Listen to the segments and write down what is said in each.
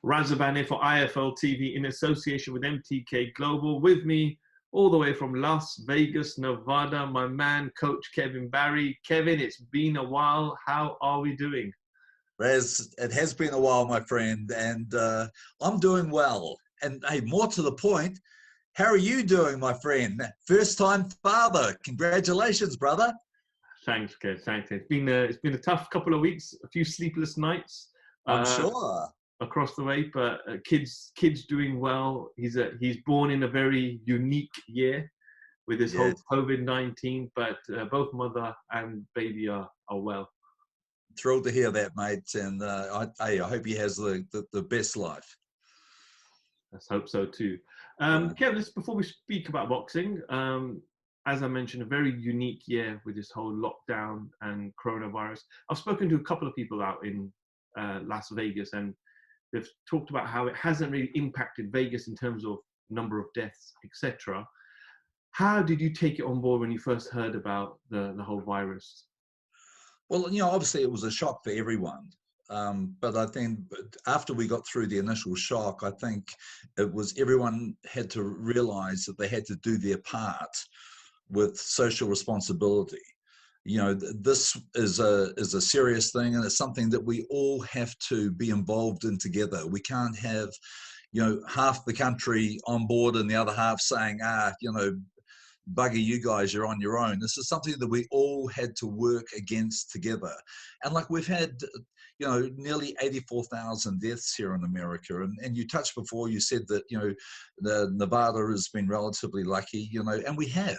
RAZA here for IFL TV in association with MTK Global. With me, all the way from Las Vegas, Nevada, my man, Coach Kevin Barry. Kevin, it's been a while. How are we doing? Raz, it has been a while, my friend, and I'm doing well. And hey, more to the point, how are you doing, my friend? First-time father. Congratulations, brother. Thanks, Kev. Thanks. It's been a tough couple of weeks, a few sleepless nights. I'm sure. Across the way, but kids doing well. He's born in a very unique year with this whole COVID-19, but both mother and baby are well. Thrilled to hear that, mate, and I hope he has the best life. Let's hope so too. Kevin, before we speak about boxing, as I mentioned, a very unique year with this whole lockdown and coronavirus. I've spoken to a couple of people out in Las Vegas, and they've talked about how it hasn't really impacted Vegas in terms of number of deaths, etc. How did you take it on board when you first heard about the whole virus? Well, you know, obviously it was a shock for everyone. But I think after we got through the initial shock, I think it was everyone had to realize that they had to do their part with social responsibility. You know, this is a serious thing, and it's something that we all have to be involved in together. We can't have, you know, half the country on board and the other half saying, you know, bugger you guys, you're on your own. This is something that we all had to work against together. And like we've had, you know, nearly 84,000 deaths here in America. And you touched before, you said that, you know, Nevada has been relatively lucky, you know, and we have.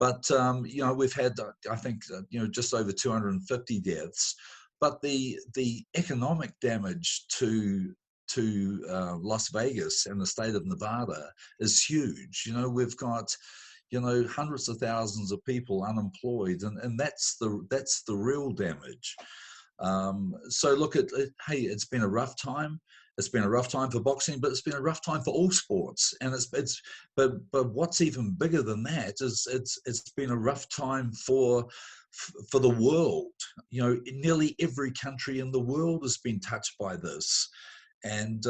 But, you know, we've had, I think, you know, just over 250 deaths. But the economic damage to Las Vegas and the state of Nevada is huge. You know, we've got, you know, hundreds of thousands of people unemployed, and that's the real damage. So look at, hey, it's been a rough time. It's been a rough time for boxing, but it's been a rough time for all sports. And but what's even bigger than that is it's been a rough time for the world. You know, nearly every country in the world has been touched by this. And,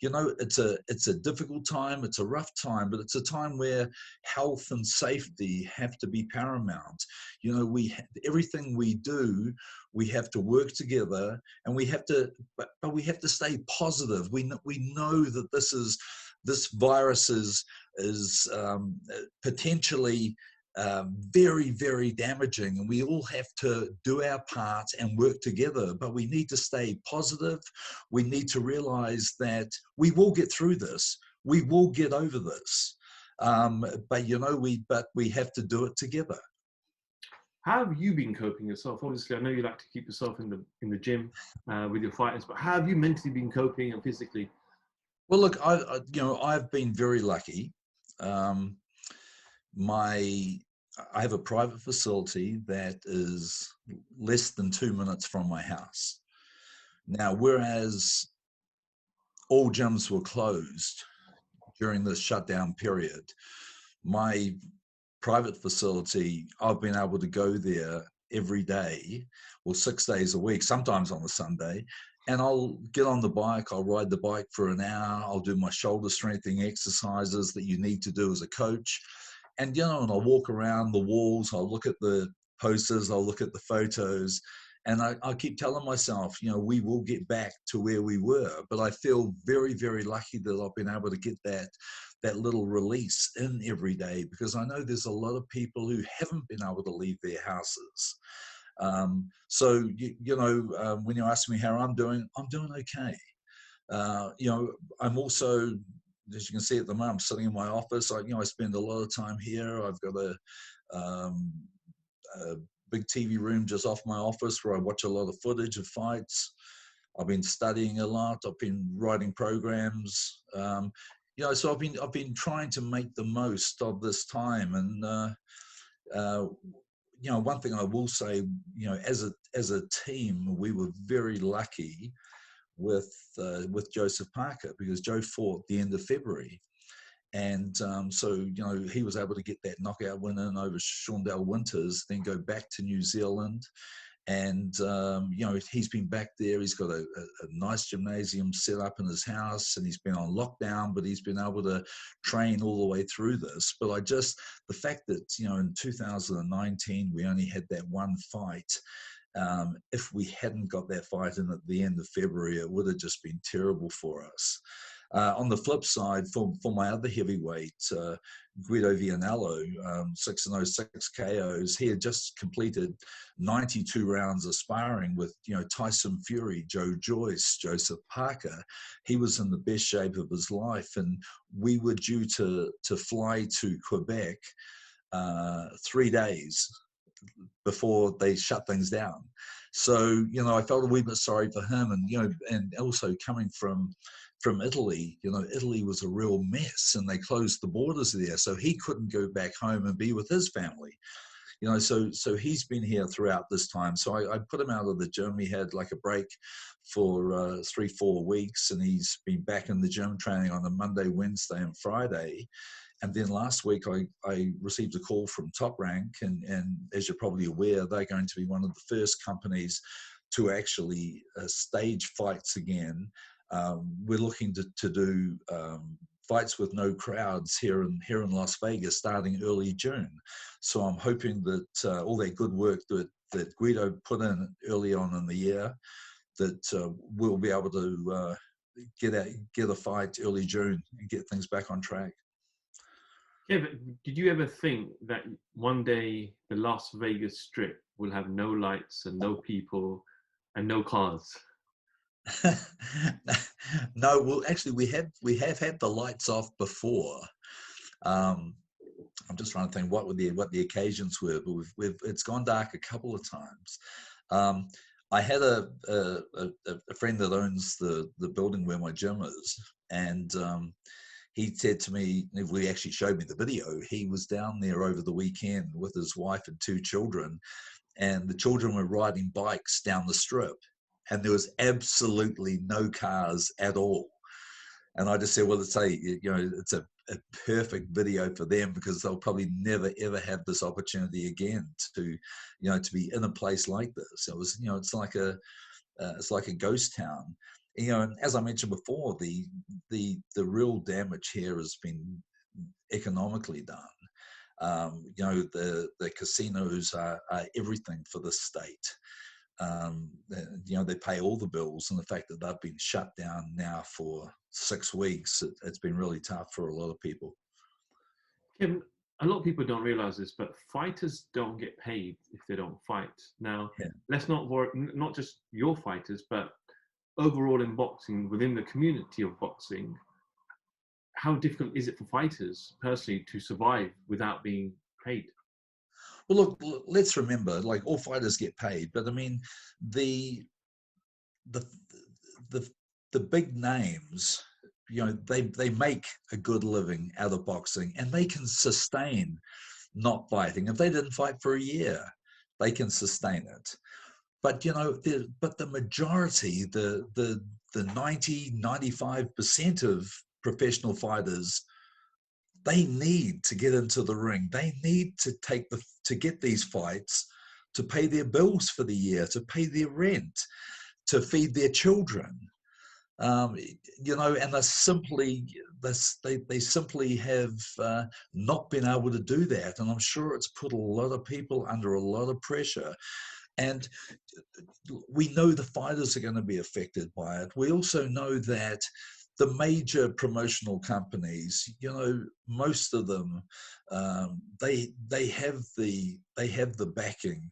you know, it's a difficult time, it's a rough time, but it's a time where health and safety have to be paramount. You know, everything we do, we have to work together, and we have to, but we have to stay positive. We know that this virus is potentially very, very damaging, and we all have to do our part and work together. But we need to stay positive. We need to realize that we will get through this. We will get over this. But you know, we have to do it together. How have you been coping yourself? Obviously, I know you like to keep yourself in the gym with your fighters, but how have you mentally been coping and physically? Well, look, you know, I've been very lucky. I have a private facility that is less than 2 minutes from my house. Now, whereas all gyms were closed during this shutdown period, my private facility, I've been able to go there every day, or 6 days a week, sometimes on a Sunday, and I'll get on the bike, I'll ride the bike for an hour, I'll do my shoulder strengthening exercises that you need to do as a coach. And, you know, and I'll walk around the walls, I'll look at the posters, I'll look at the photos, and I keep telling myself, you know, we will get back to where we were. But I feel very, very lucky that I've been able to get that little release in every day, because I know there's a lot of people who haven't been able to leave their houses. So, you know, when you ask me how I'm doing okay. You know, I'm also, as you can see at the moment, I'm sitting in my office. I spend a lot of time here. I've got a big TV room just off my office where I watch a lot of footage of fights. I've been studying a lot. I've been writing programs. You know, so I've been trying to make the most of this time. And you know, one thing I will say, you know, as a team, we were very lucky with Joseph Parker, because Joe fought the end of February. And so, you know, he was able to get that knockout win in over Shondell Winters, then go back to New Zealand And, he's been back there. He's got a nice gymnasium set up in his house, and he's been on lockdown, but he's been able to train all the way through this. But the fact that, in 2019, we only had that one fight. If we hadn't got that fight in at the end of February, it would have just been terrible for us. On the flip side, for my other heavyweight, Guido Vianello, 6-0, 6 KOs, he had just completed 92 rounds of sparring with, Tyson Fury, Joe Joyce, Joseph Parker. He was in the best shape of his life, and we were due to fly to Quebec 3 days before they shut things down. So, I felt a wee bit sorry for him, and also coming from Italy, Italy was a real mess, and they closed the borders there, so he couldn't go back home and be with his family. So he's been here throughout this time. So I put him out of the gym. He had like a break for 3-4 weeks, and he's been back in the gym training on a Monday, Wednesday, and Friday. And then last week, I received a call from Top Rank, and as you're probably aware, they're going to be one of the first companies to actually stage fights again. We're looking to do fights with no crowds here in Las Vegas starting early June. So I'm hoping that all that good work that Guido put in early on in the year, that we'll be able to get a fight early June and get things back on track. Yeah, but did you ever think that one day the Las Vegas Strip will have no lights and no people and no cars? No, well, actually, we have had the lights off before. I'm just trying to think what the occasions were, but it's gone dark a couple of times. I had a friend that owns the building where my gym is, and he said to me, he actually showed me the video. He was down there over the weekend with his wife and 2 children, and the children were riding bikes down the strip, and there was absolutely no cars at all. And I just said, well, it's a perfect video for them, because they'll probably never ever have this opportunity again to be in a place like this. It was, it's like a ghost town. And as I mentioned before, the real damage here has been economically done. The casinos are everything for the state. They pay all the bills, and the fact that they've been shut down now for 6 weeks, it's been really tough for a lot of people. Kim, a lot of people don't realize this, but fighters don't get paid if they don't fight. Now, let's not worry, not just your fighters, but overall in boxing, within the community of boxing, how difficult is it for fighters personally to survive without being paid? Well, look, let's remember, like, all fighters get paid, but I mean, the big names, they make a good living out of boxing, and they can sustain not fighting. If they didn't fight for a year, they can sustain it. But the majority, the 90-95% of professional fighters, they need to get into the ring. They need to get these fights to pay their bills for the year, to pay their rent, to feed their children. And they simply have not been able to do that. And I'm sure it's put a lot of people under a lot of pressure. And we know the fighters are going to be affected by it. We also know that the major promotional companies, most of them, they have the backing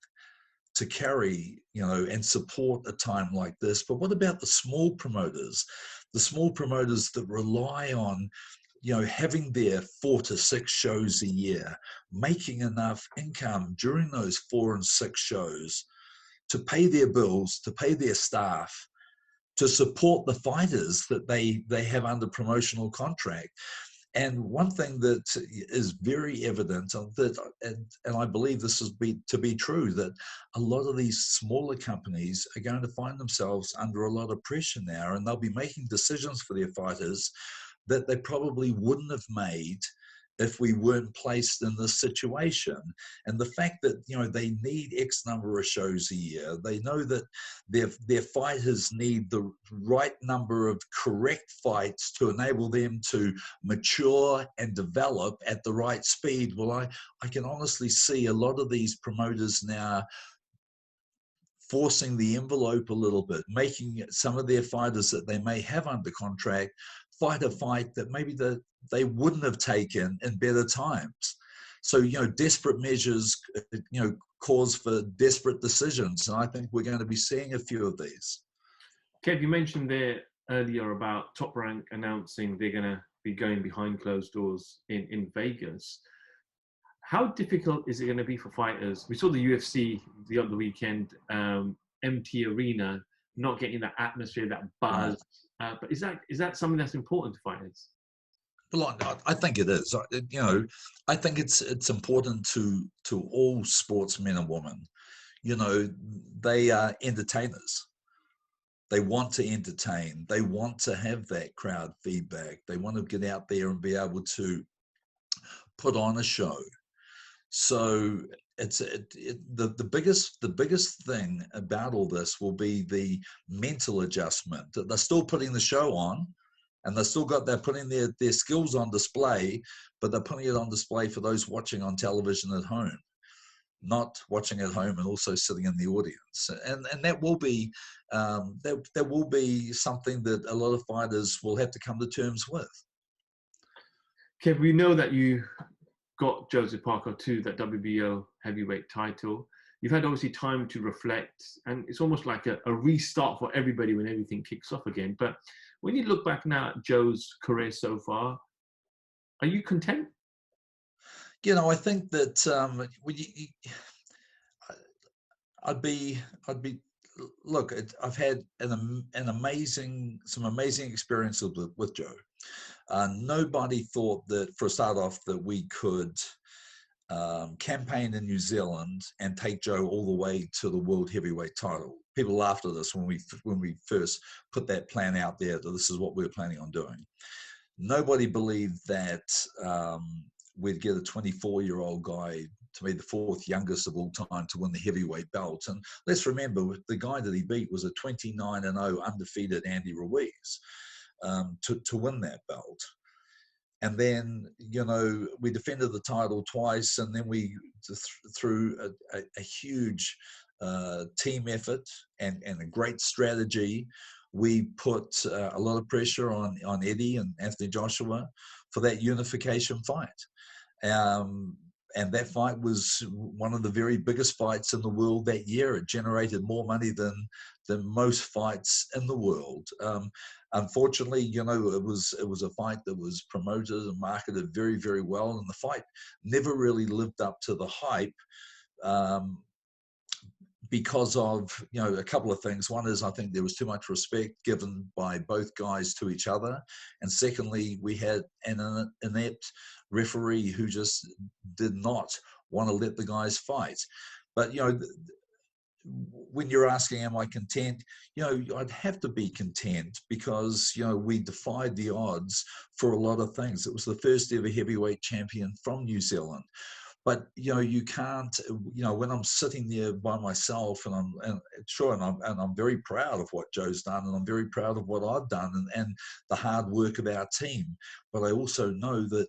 to carry, and support a time like this. But what about the small promoters? The small promoters that rely on, having their 4 to 6 shows a year, making enough income during those 4 and 6 shows to pay their bills, to pay their staff, to support the fighters that they have under promotional contract. And one thing that is very evident, and I believe this is to be true, that a lot of these smaller companies are going to find themselves under a lot of pressure now, and they'll be making decisions for their fighters that they probably wouldn't have made if we weren't placed in this situation. And the fact that, you know, they need X number of shows a year, they know that their fighters need the right number of correct fights to enable them to mature and develop at the right speed. Well, I can honestly see a lot of these promoters now forcing the envelope a little bit, making some of their fighters that they may have under contract fight a fight that maybe they wouldn't have taken in better times. So, you know, desperate measures, you know, cause for desperate decisions. And I think we're going to be seeing a few of these. Kev, you mentioned there earlier about Top Rank announcing they're going to be going behind closed doors in Vegas. How difficult is it going to be for fighters? We saw the UFC the other weekend, empty arena, not getting that atmosphere, that buzz. But is that something that's important to fighters? Well, I think it is. You know, I think it's important to all sportsmen and women. You know, they are entertainers. They want to entertain. They want to have that crowd feedback. They want to get out there and be able to put on a show. So the biggest thing about all this will be the mental adjustment. They're still putting the show on, and they're putting their skills on display, but they're putting it on display for those watching on television at home, not watching at home and also sitting in the audience. And that will be there will be something that a lot of fighters will have to come to terms with. Kev, we know that you got Joseph Parker to that WBO heavyweight title. You've had obviously time to reflect, and it's almost like a restart for everybody when everything kicks off again. But when you look back now at Joe's career so far, are you content? You know, I think that I'd be. Look, I've had some amazing experiences with Joe. Nobody thought that, for a start off, that we could campaign in New Zealand and take Joe all the way to the world heavyweight title. People laughed at us when we first put that plan out there, that this is what we were planning on doing. Nobody believed that we'd get a 24-year-old guy to be the fourth youngest of all time to win the heavyweight belt. And let's remember, the guy that he beat was a 29-0 undefeated Andy Ruiz to win that belt. And then, you know, we defended the title twice, and then we, through a huge team effort and a great strategy, we put a lot of pressure on Eddie and Anthony Joshua for that unification fight. And that fight was one of the very biggest fights in the world that year. It generated more money than most fights in the world. Unfortunately, you know, it was a fight that was promoted and marketed very, very well, and the fight never really lived up to the hype because of, you know, a couple of things. One is, I think there was too much respect given by both guys to each other, and secondly, we had an inept referee who just did not want to let the guys fight. But, you know, when you're asking, am I content? You know, I'd have to be content because, you know, we defied the odds for a lot of things. It was the first ever heavyweight champion from New Zealand. But, you know, you can't, you know, when I'm sitting there by myself, and I'm very proud of what Joe's done, and I'm very proud of what I've done, and the hard work of our team. But I also know that,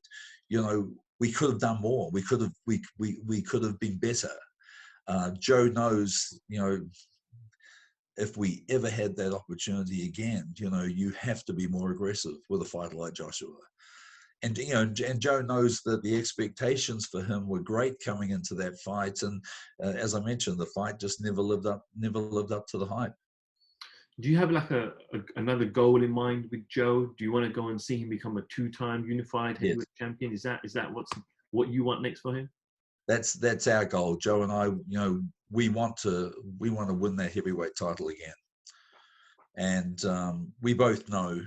you know, we could have done more. We could have been better. Joe knows, you know, if we ever had that opportunity again, you know, you have to be more aggressive with a fighter like Joshua. And, you know, and Joe knows that the expectations for him were great coming into that fight. And as I mentioned, the fight just never lived up to the hype. Do you have like another goal in mind with Joe? Do you want to go and see him become a two-time unified heavyweight champion? Is that what you want next for him? That's our goal. Joe and I, you know, we want to win that heavyweight title again. And we both know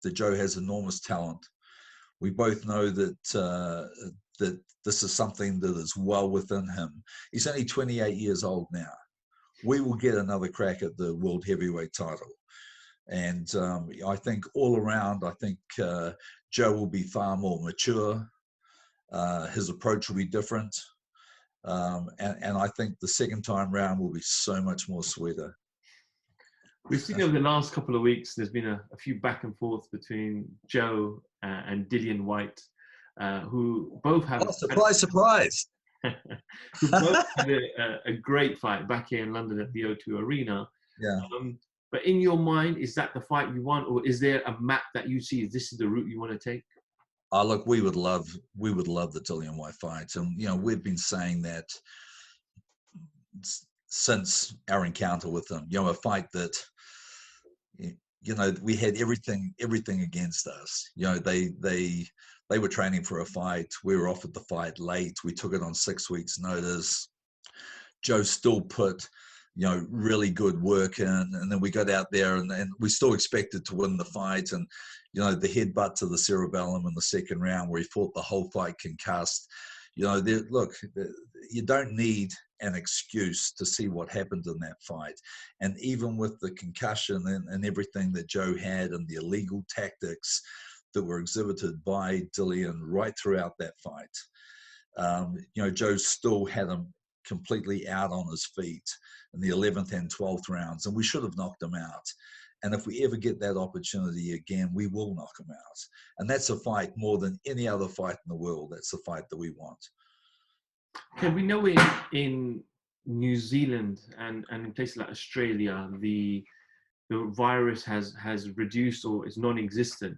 that Joe has enormous talent. We both know that that this is something that is well within him. He's only 28 years old now. We will get another crack at the world heavyweight title. And I think all around, I think Joe will be far more mature. His approach will be different. And I think the second time round will be so much more sweeter. We've seen over the last couple of weeks, there's been a few back and forth between Joe and Dillian Whyte, who both have surprise. who both had a great fight back here in London at the O2 Arena. Yeah. But in your mind, is that the fight you want, or is there a map that you see this is the route you want to take? Oh, look, we would love the Dillian Whyte fight, and we've been saying that since our encounter with him. A fight that we had everything against us. They were training for a fight. We were offered the fight late. We took it on 6 weeks' notice. Joe still put really good work in, and then we got out there and we still expected to win the fight. And the headbutt to the cerebellum in the second round, where he fought the whole fight concussed. Look, you don't need an excuse to see what happened in that fight. And even with the concussion and everything that Joe had, and the illegal tactics that were exhibited by Dillian right throughout that fight, Joe still had him completely out on his feet in the 11th and 12th rounds, and we should have knocked him out. And if we ever get that opportunity again, we will knock him out. And that's a fight more than any other fight in the world. That's the fight that we want. Okay, we know in New Zealand and in places like Australia, the virus has reduced or is non-existent.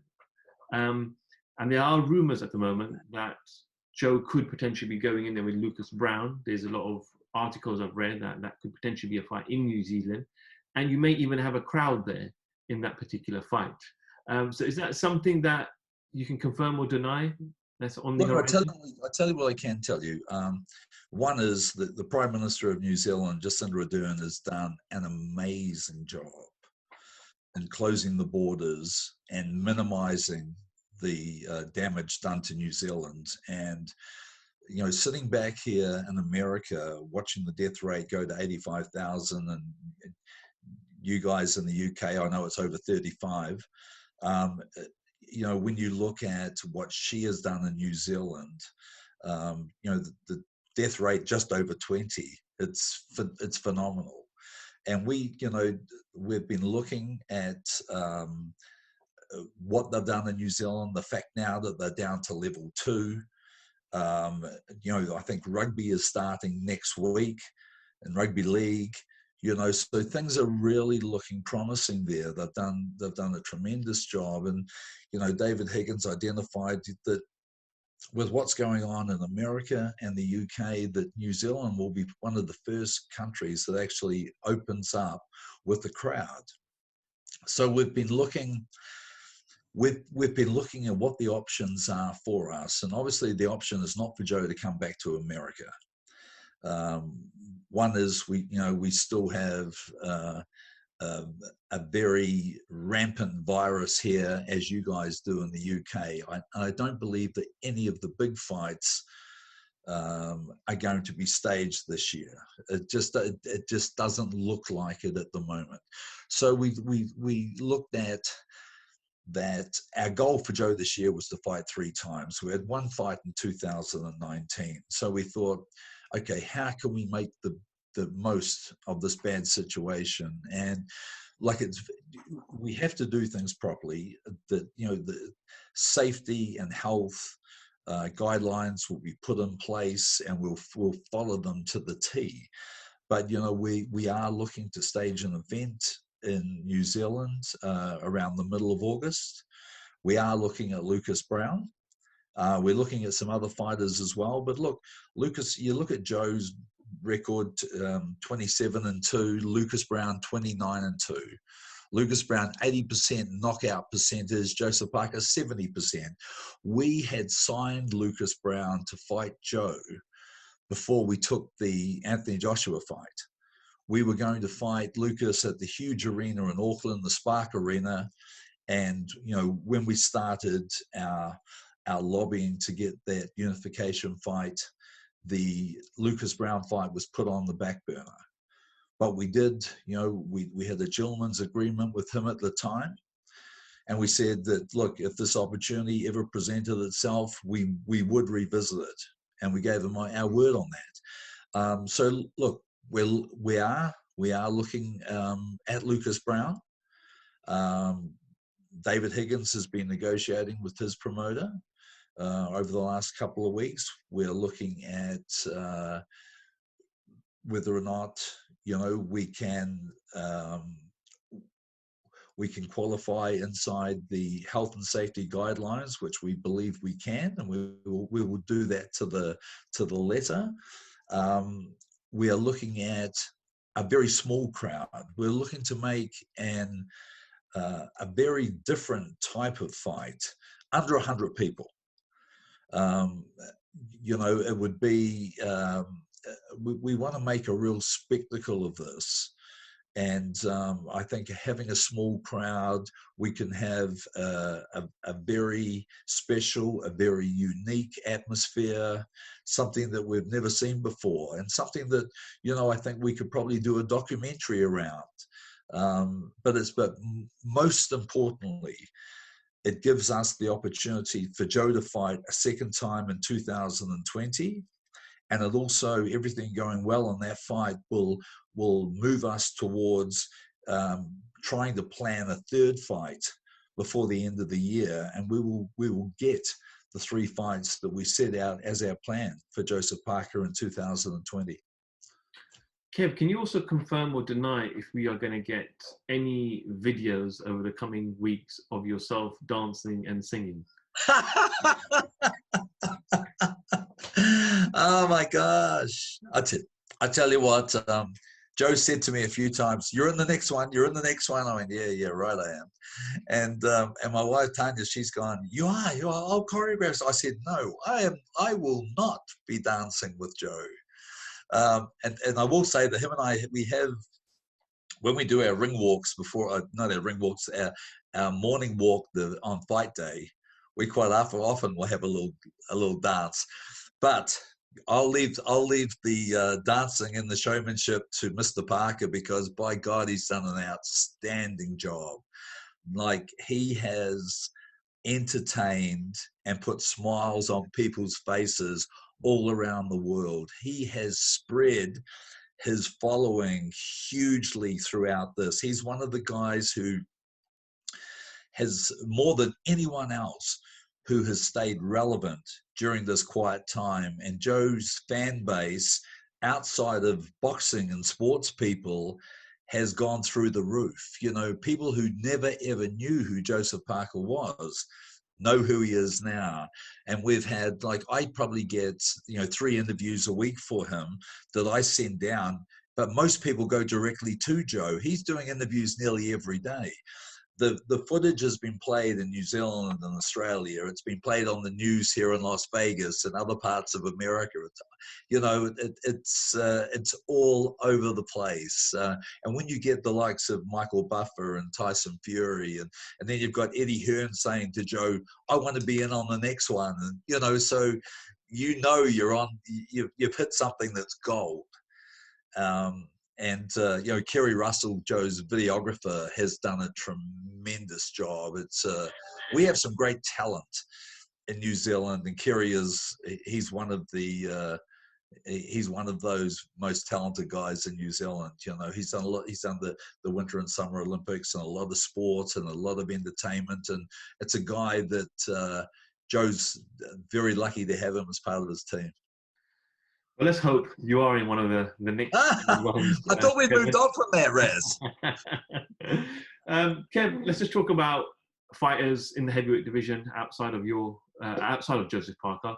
And there are rumours at the moment that Joe could potentially be going in there with Lucas Browne. There's a lot of articles I've read that could potentially be a fight in New Zealand. And you may even have a crowd there in that particular fight. So is that something that you can confirm or deny? That's on the horizon? I tell you what I can tell you. One is that the Prime Minister of New Zealand, Jacinda Ardern, has done an amazing job in closing the borders and minimising the damage done to New Zealand. And sitting back here in America, watching the death rate go to 85,000, and you guys in the UK, I know it's over 35. When you look at what she has done in New Zealand, the death rate just over 20. It's phenomenal. And we've been looking at what they've done in New Zealand. The fact now that they're down to level 2. I think rugby is starting next week, and rugby league. So things are really looking promising there. They've done a tremendous job, and David Higgins identified that with what's going on in America and the UK, that New Zealand will be one of the first countries that actually opens up with the crowd. So we've been looking at what the options are for us, and obviously the option is not for Joe to come back to America. One is we still have a very rampant virus here, as you guys do in the UK. I don't believe that any of the big fights are going to be staged this year. It just doesn't look like it at the moment. So we looked at that. Our goal for Joe this year was to fight 3 times. We had 1 fight in 2019. So we thought, okay, how can we make the most of this bad situation? And we have to do things properly. That the safety and health guidelines will be put in place, and we'll follow them to the T. But we are looking to stage an event in New Zealand around the middle of August. We are looking at Lucas Browne. We're looking at some other fighters as well. But look, Lucas, you look at Joe's record, 27-2, Lucas Browne 29-2. Lucas Browne 80% knockout percentage, Joseph Parker 70%. We had signed Lucas Browne to fight Joe before we took the Anthony Joshua fight. We were going to fight Lucas at the huge arena in Auckland, the Spark Arena. And, when we started our lobbying to get that unification fight, the Lucas Browne fight was put on the back burner. But we did, we had a gentleman's agreement with him at the time. And we said that, look, if this opportunity ever presented itself, we would revisit it. And we gave them our word on that. So look, we are looking at Lucas Browne. David Higgins has been negotiating with his promoter over the last couple of weeks. We're looking at whether or not, you know, we can qualify inside the health and safety guidelines, which we believe we can, and we will do that to the letter. We are looking at a very small crowd. We're looking to make a very different type of fight, under 100 people. You know, it would be, we want to make a real spectacle of this. And I think having a small crowd, we can have a very special, a very unique atmosphere, something that we've never seen before, and something that, you know, I think we could probably do a documentary around. But most importantly, it gives us the opportunity for Joe to fight a second time in 2020. And it also, everything going well in that fight will move us towards trying to plan a third fight before the end of the year. And we will get the 3 fights that we set out as our plan for Joseph Parker in 2020. Kev, can you also confirm or deny if we are going to get any videos over the coming weeks of yourself dancing and singing? Oh my gosh. I tell you what, Joe said to me a few times, "You're in the next one, you're in the next one." I went, yeah, right, I am. And my wife, Tanya, she's gone, you are, I'll choreograph. So I said, no, I will not be dancing with Joe. And I will say that him and I, we have, when we do our ring walks before, not our ring walks, our morning walk on fight day, we quite often will have a little dance. But I'll leave the dancing and the showmanship to Mr. Parker, because by God, he's done an outstanding job. Like, he has entertained and put smiles on people's faces all around the world. He has spread his following hugely throughout this. He's one of the guys who has, more than anyone else, who has stayed relevant during this quiet time. And Joe's fan base, outside of boxing and sports people, has gone through the roof. You know, people who never ever knew who Joseph Parker was know who he is now. And we've had, like, I probably get, 3 interviews a week for him that I send down, but most people go directly to Joe. He's doing interviews nearly every day. The footage has been played in New Zealand and Australia. It's been played on the news here in Las Vegas and other parts of America. It's all over the place. And when you get the likes of Michael Buffer and Tyson Fury, and then you've got Eddie Hearn saying to Joe, "I want to be in on the next one," and so you've hit something that's gold. Kerry Russell, Joe's videographer, has done a tremendous job. We have some great talent in New Zealand, and Kerry he's one of those most talented guys in New Zealand. He's done a lot. He's done the Winter and Summer Olympics and a lot of sports and a lot of entertainment. And it's a guy that Joe's very lucky to have him as part of his team. Well, let's hope you are in one of the next ones. I thought we moved on from that, Raz. Kev, let's just talk about fighters in the heavyweight division outside of Joseph Parker.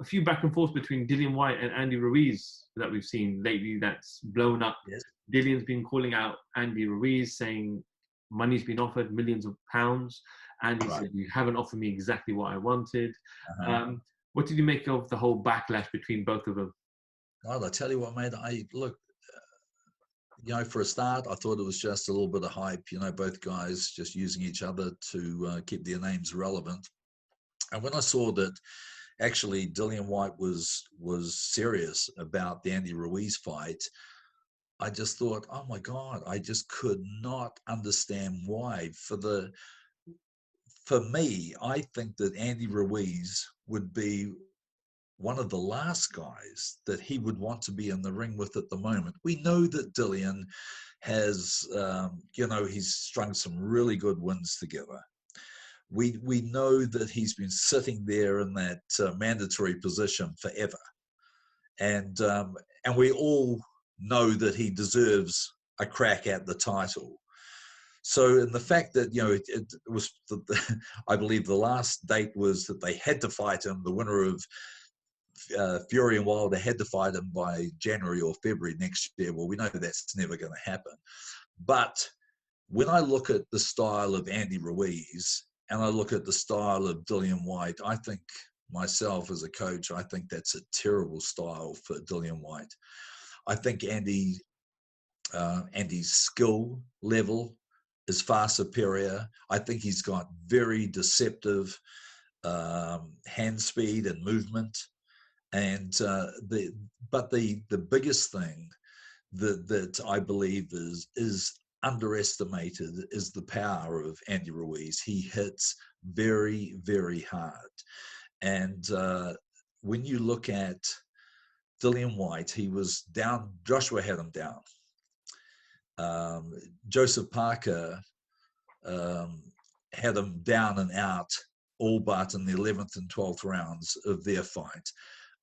A few back and forth between Dillian Whyte and Andy Ruiz that we've seen lately that's blown up. Yes. Dillian's been calling out Andy Ruiz, saying money's been offered, millions of pounds. Andy said, "You haven't offered me exactly what I wanted." What did you make of the whole backlash between both of them? Well, I tell you what, mate, for a start, I thought it was just a little bit of hype, both guys just using each other to keep their names relevant. And when I saw that actually Dillian Whyte was serious about the Andy Ruiz fight, I just thought, oh my God, I just could not understand why. For me, I think that Andy Ruiz would be one of the last guys that he would want to be in the ring with at the moment. We know that Dillian has, he's strung some really good wins together. We know that he's been sitting there in that mandatory position forever, and we all know that he deserves a crack at the title. So, in the fact that it was, I believe the last date was that they had to fight him. The winner of Fury and Wilder had to fight him by January or February next year. Well, we know that's never going to happen. But when I look at the style of Andy Ruiz and I look at the style of Dillian Whyte, I think myself as a coach, I think that's a terrible style for Dillian Whyte. I think Andy's skill level is far superior. I think he's got very deceptive hand speed and movement. And the biggest thing that I believe is underestimated is the power of Andy Ruiz. He hits very, very hard. And when you look at Dillian Whyte, he was down. Joshua had him down. Joseph Parker had him down and out all but in the 11th and 12th rounds of their fight.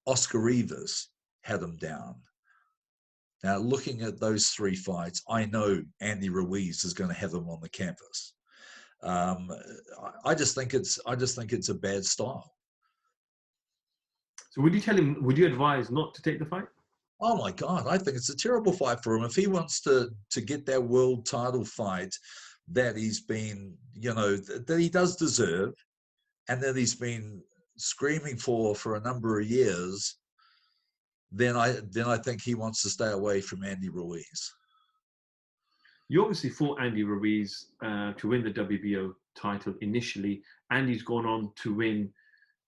Oscar Rivas had him down. Now, looking at those three fights, I know Andy Ruiz is going to have him on the canvas. I just think it's a bad style. So would you advise not to take the fight? Oh my God, I think it's a terrible fight for him. If he wants to get that world title fight that he's been, that he does deserve, and that he's been screaming for a number of years, then I think he wants to stay away from Andy Ruiz. You obviously fought Andy Ruiz to win the WBO title initially. Andy's gone on to win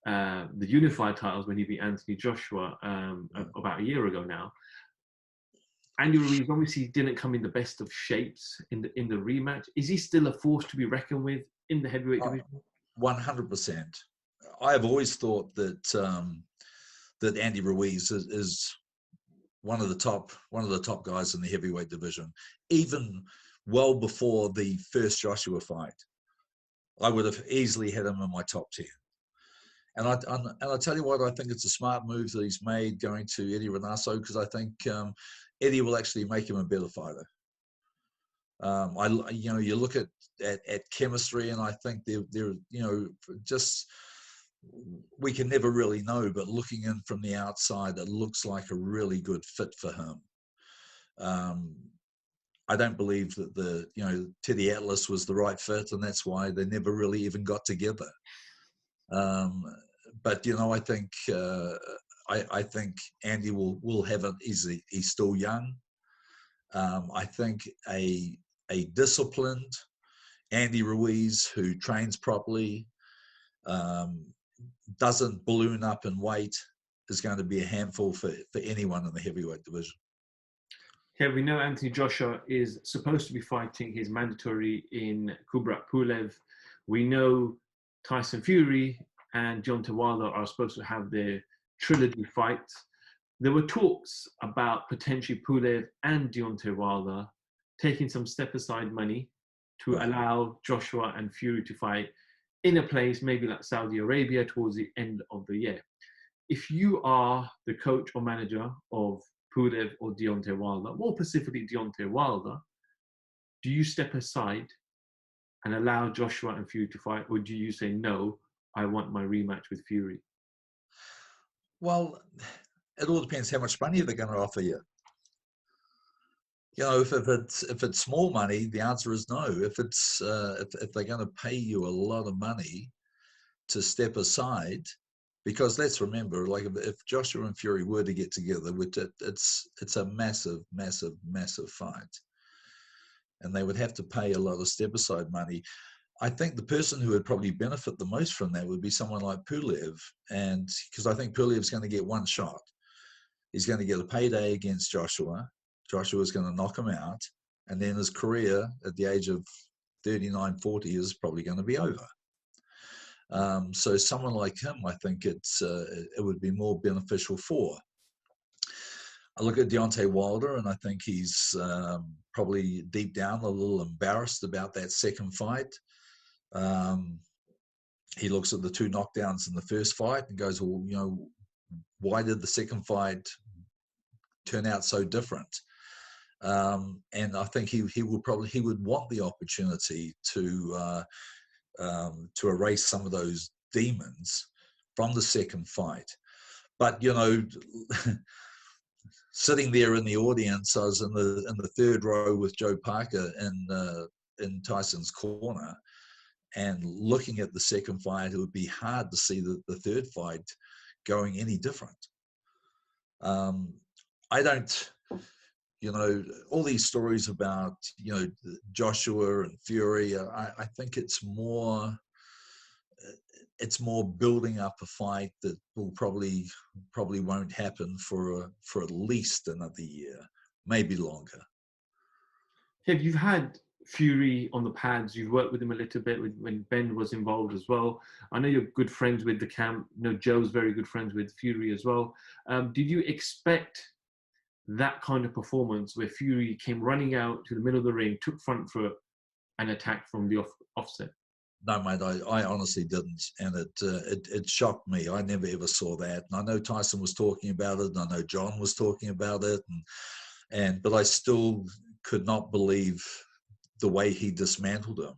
the unified titles when he beat Anthony Joshua about a year ago now. Andy Ruiz obviously didn't come in the best of shapes in the rematch. Is he still a force to be reckoned with in the heavyweight division? 100%. I have always thought that that Andy Ruiz is one of the top guys in the heavyweight division. Even well before the first Joshua fight, I would have easily had him in my top 10. And I tell you what, I think it's a smart move that he's made going to Eddie Renasso, because I think Eddie will actually make him a better fighter. You look at chemistry, and I think they're just, we can never really know, but looking in from the outside, it looks like a really good fit for him. I don't believe that Teddy Atlas was the right fit, and that's why they never really even got together. But I think Andy will have it easy. He's still young. I think a disciplined Andy Ruiz who trains properly, doesn't balloon up in weight, is going to be a handful for anyone in the heavyweight division. Okay, we know Anthony Joshua is supposed to be fighting his mandatory in Kubrat Pulev. We know Tyson Fury and Deontay Wilder are supposed to have their trilogy fight. There were talks about potentially Pulev and Deontay Wilder taking some step-aside money to allow Joshua and Fury to fight in a place maybe like Saudi Arabia towards the end of the year. If you are the coach or manager of Pulev or Deontay Wilder, more specifically Deontay Wilder, do you step aside and allow Joshua and Fury to fight, or do you say, no, I want my rematch with Fury? Well, it all depends how much money they're going to offer you. If it's small money, the answer is no. If they're going to pay you a lot of money to step aside, because let's remember, like if Joshua and Fury were to get together, it's a massive, massive, massive fight, and they would have to pay a lot of step aside money. I think the person who would probably benefit the most from that would be someone like Pulev, and because I think Pulev's going to get one shot. He's going to get a payday against Joshua. Joshua was going to knock him out, and then his career at the age of 39, 40 is probably going to be over. So someone like him, I think it would be more beneficial for. I look at Deontay Wilder, and I think he's probably deep down a little embarrassed about that second fight. He looks at the 2 knockdowns in the first fight and goes, well, you know, why did the second fight turn out so different? And I think he would want the opportunity to erase some of those demons from the second fight. But, you know, sitting there in the audience, I was in the third row with Joe Parker in Tyson's corner, and looking at the second fight, it would be hard to see the third fight going any different. I don't, you know, all these stories about, you know, Joshua and Fury, I think it's more building up a fight that will probably won't happen for at least another year, maybe longer. Kev, you've had Fury on the pads. You've worked with him a little bit when Ben was involved as well. I know you're good friends with the camp. You know, Joe's very good friends with Fury as well. Did you expect that kind of performance where Fury came running out to the middle of the ring, took front foot, and attacked from the offset? No, mate, I honestly didn't, and it shocked me. I never ever saw that. And I know Tyson was talking about it, and I know John was talking about it, but I still could not believe the way he dismantled him.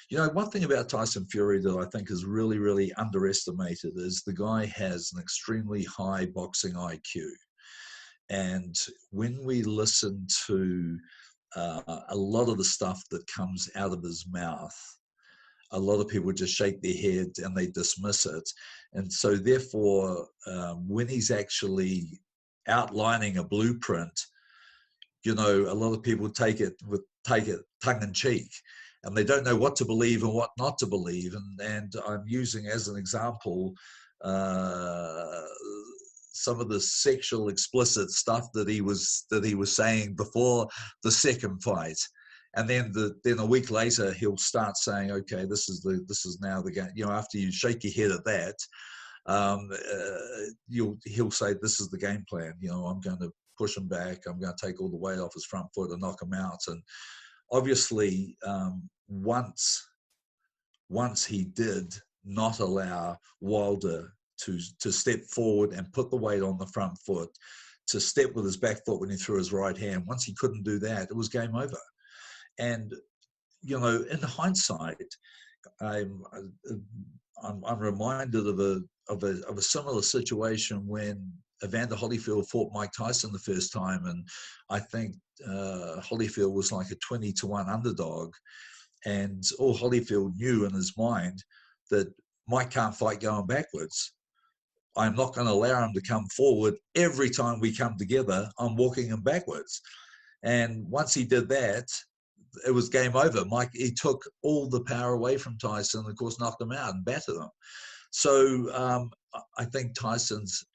You know, one thing about Tyson Fury that I think is really, really underestimated is the guy has an extremely high boxing IQ. And when we listen to a lot of the stuff that comes out of his mouth, a lot of people just shake their head and they dismiss it. And so therefore, when he's actually outlining a blueprint, you know, a lot of people take it tongue in cheek, and they don't know what to believe and what not to believe. And I'm using as an example some of the sexual explicit stuff that he was saying before the second fight, and then a week later he'll start saying, okay, this is now the game. You know, after you shake your head at that, he'll say, this is the game plan. You know, I'm going to push him back. I'm going to take all the weight off his front foot and knock him out. And obviously, once he did not allow Wilder to step forward and put the weight on the front foot, to step with his back foot when he threw his right hand, once he couldn't do that, it was game over. And, you know, in hindsight, I'm reminded of a similar situation when Evander Holyfield fought Mike Tyson the first time, and I think Holyfield was like a 20-1 underdog, and all Holyfield knew in his mind that Mike can't fight going backwards. I'm not going to allow him to come forward. Every time we come together, I'm walking him backwards. And once he did that, it was game over. Mike, he took all the power away from Tyson and, of course, knocked him out and battered him. So I think Tyson's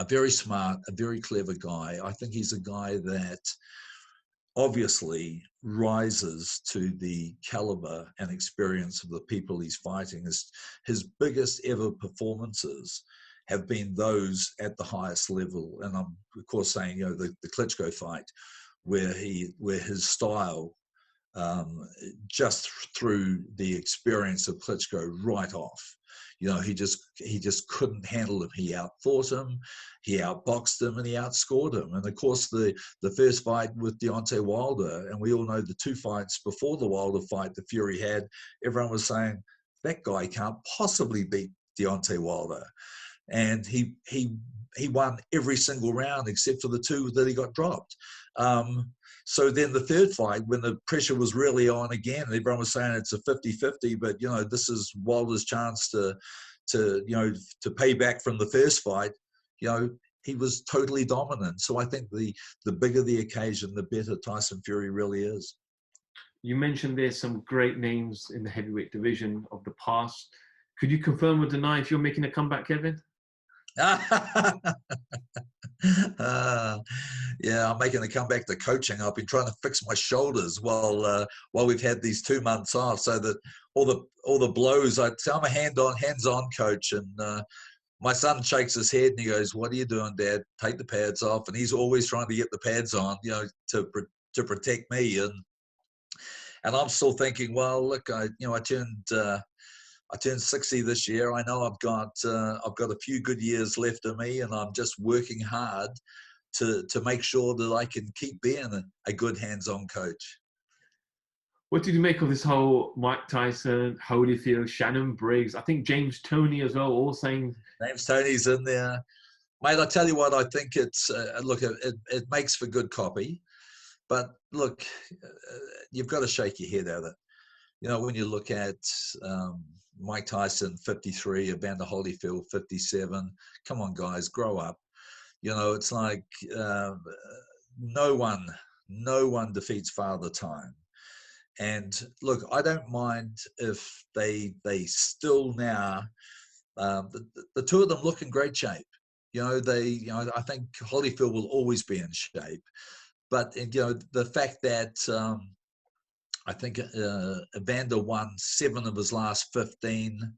a very smart, a very clever guy. I think he's a guy that obviously rises to the caliber and experience of the people he's fighting. His biggest ever performances have been those at the highest level. And I'm, of course, saying, you know, the Klitschko fight, where his style just threw the experience of Klitschko right off. You know, he just couldn't handle him. He outthought him, he outboxed him, and he outscored him. And of course, the first fight with Deontay Wilder, and we all know the 2 fights before the Wilder fight that Fury had, everyone was saying, that guy can't possibly beat Deontay Wilder. And he won every single round except for the 2 that he got dropped. So then the third fight, when the pressure was really on again, and everyone was saying it's a 50-50, but, you know, this is Wilder's chance to pay back from the first fight. You know, he was totally dominant. So I think the bigger the occasion, the better Tyson Fury really is. You mentioned there's some great names in the heavyweight division of the past. Could you confirm or deny if you're making a comeback, Kevin? Yeah, I'm making a comeback to coaching. I've been trying to fix my shoulders while we've had these 2 months off, so that all the blows. I'm a hands-on coach, and my son shakes his head and he goes, "What are you doing, Dad? Take the pads off." And he's always trying to get the pads on, to protect me. And I'm still thinking, well, look, I turned 60 this year. I know I've got a few good years left of me, and I'm just working hard to make sure that I can keep being a good hands-on coach. What did you make of this whole Mike Tyson, Holyfield, Shannon Briggs? I think James Toney as well, all saying. James Toney's in there. Mate, I tell you what, I think it's, look, it makes for good copy. But look, you've got to shake your head at it. When you look at Mike Tyson, 53, Evander Holyfield, 57, come on, guys, grow up. It's like no one defeats Father Time. And look, I don't mind if they still now, the two of them look in great shape. I think Holyfield will always be in shape. But, the fact that I think Evander won 7 of his last 15,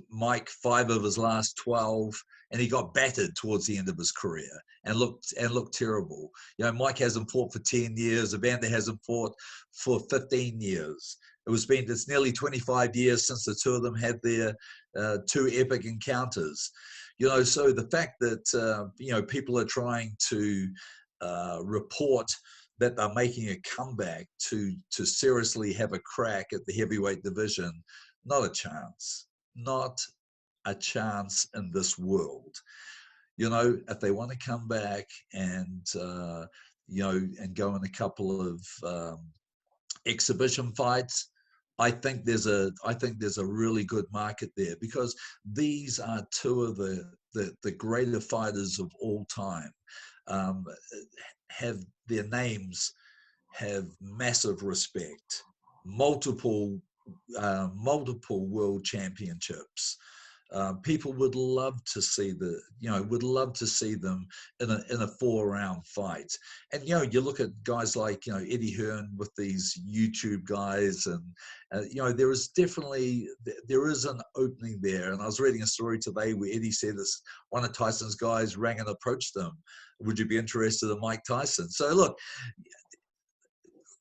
Mike 5 of his last 12, and he got battered towards the end of his career and looked terrible. Mike hasn't fought for 10 years. Evander hasn't fought for 15 years. It's nearly 25 years since the two of them had their 2 epic encounters. So the fact that people are trying to report that they're making a comeback to seriously have a crack at the heavyweight division, not a chance. Not a chance in this world. If they want to come back and and go in a couple of exhibition fights, I think there's a really good market there, because these are 2 of the greater fighters of all time. Have their names have massive respect, multiple world championships. People would love to see them in a 4-round fight. And you look at guys like Eddie Hearn with these YouTube guys, and there is an opening there. And I was reading a story today where Eddie said this, one of Tyson's guys rang and approached them. Would you be interested in Mike Tyson? So look,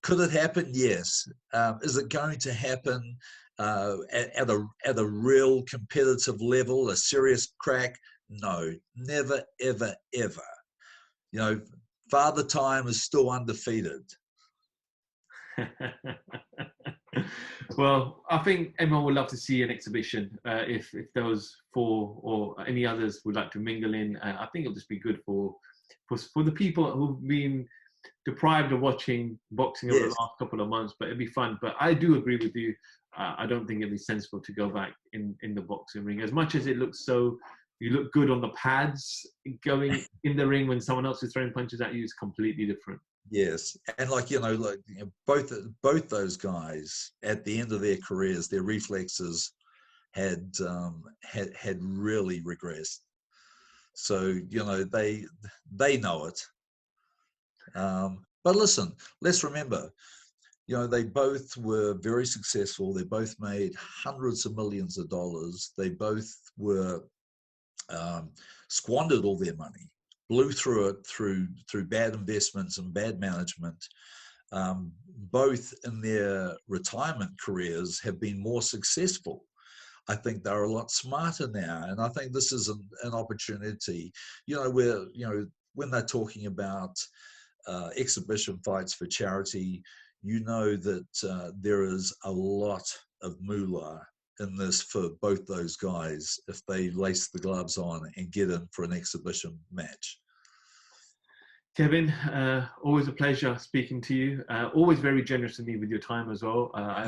could it happen? Yes. Is it going to happen at a real competitive level, a serious crack? No, never, ever, ever. Father Time is still undefeated. Well, I think everyone would love to see an exhibition. If those 4 or any others would like to mingle in, I think it'll just be good for the people who've been deprived of watching boxing over the last couple of months. But it'd be fun. But I do agree with you. I don't think it'd be sensible to go back in the boxing ring. As much as it looks you look good on the pads, going in the ring when someone else is throwing punches at you is completely different. Yes, and both those guys at the end of their careers, their reflexes had really regressed. So they know it. But listen, let's remember, they both were very successful. They both made hundreds of millions of dollars. They both were squandered all their money, blew through it through bad investments and bad management. Both in their retirement careers have been more successful. I think they're a lot smarter now, and I think this is an opportunity. Where when they're talking about exhibition fights for charity, that there is a lot of moolah in this for both those guys if they lace the gloves on and get in for an exhibition match. Kevin, always a pleasure speaking to you. Always very generous to me with your time as well. I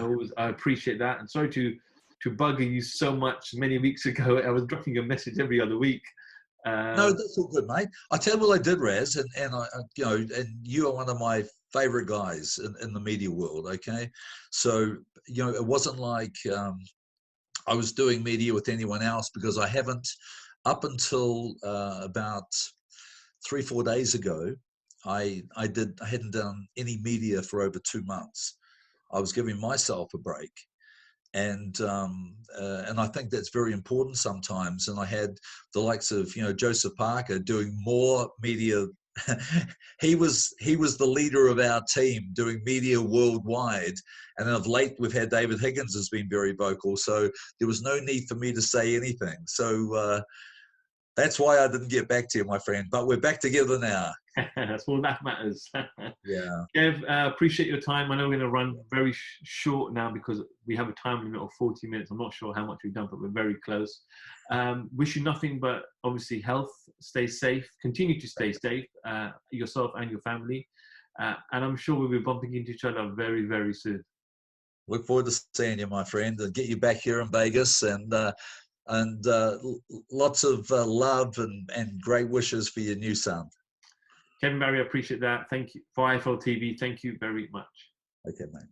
appreciate that. And sorry to bugger you so much. Many weeks ago, I was dropping a message every other week. No, that's all good, mate. I tell you what I did, Raz, and you are one of my favorite guys in the media world. Okay, so it wasn't like I was doing media with anyone else, because I haven't, up until about 3-4 days ago, I hadn't done any media for over 2 months. I was giving myself a break, and I think that's very important sometimes. And I had the likes of Joseph Parker doing more media. he was the leader of our team doing media worldwide, and of late we've had David Higgins has been very vocal, so there was no need for me to say anything. So that's why I didn't get back to you, my friend, but we're back together now. That's all that matters. Yeah. Kev, appreciate your time. I know we're going to run very short now because we have a time limit of 40 minutes. I'm not sure how much we've done, but we're very close. Wish you nothing but obviously health. Stay safe. Continue to stay safe, yourself and your family. And I'm sure we'll be bumping into each other very, very soon. Look forward to seeing you, my friend, and get you back here in Vegas, and lots of love and great wishes for your new son. Kevin Barry, I appreciate that. Thank you. For IFL TV, thank you very much. Okay, mate.